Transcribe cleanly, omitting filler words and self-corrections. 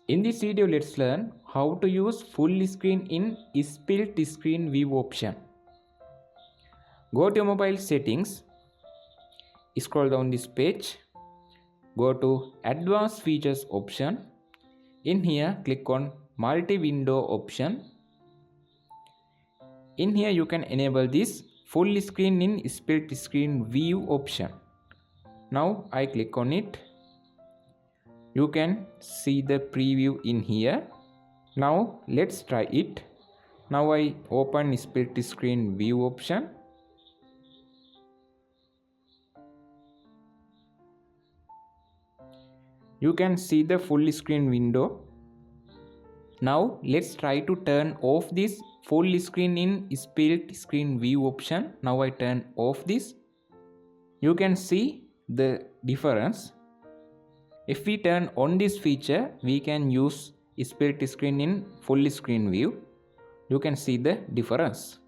In this video, let's learn how to use full screen in split screen view option. Go to mobile settings, scroll down this page, go to advanced features option. In here, click on multi-window option. In here, you can enable this full screen in split screen view option. Now I click on it. You can see the preview in here. Now let's try it. Now I open split screen view option. You can see the full screen window. Now let's try to turn off this full screen in split screen view option. Now I turn off this. You can see the difference. If we turn on this feature, we can use split screen in full screen view. You can see the difference.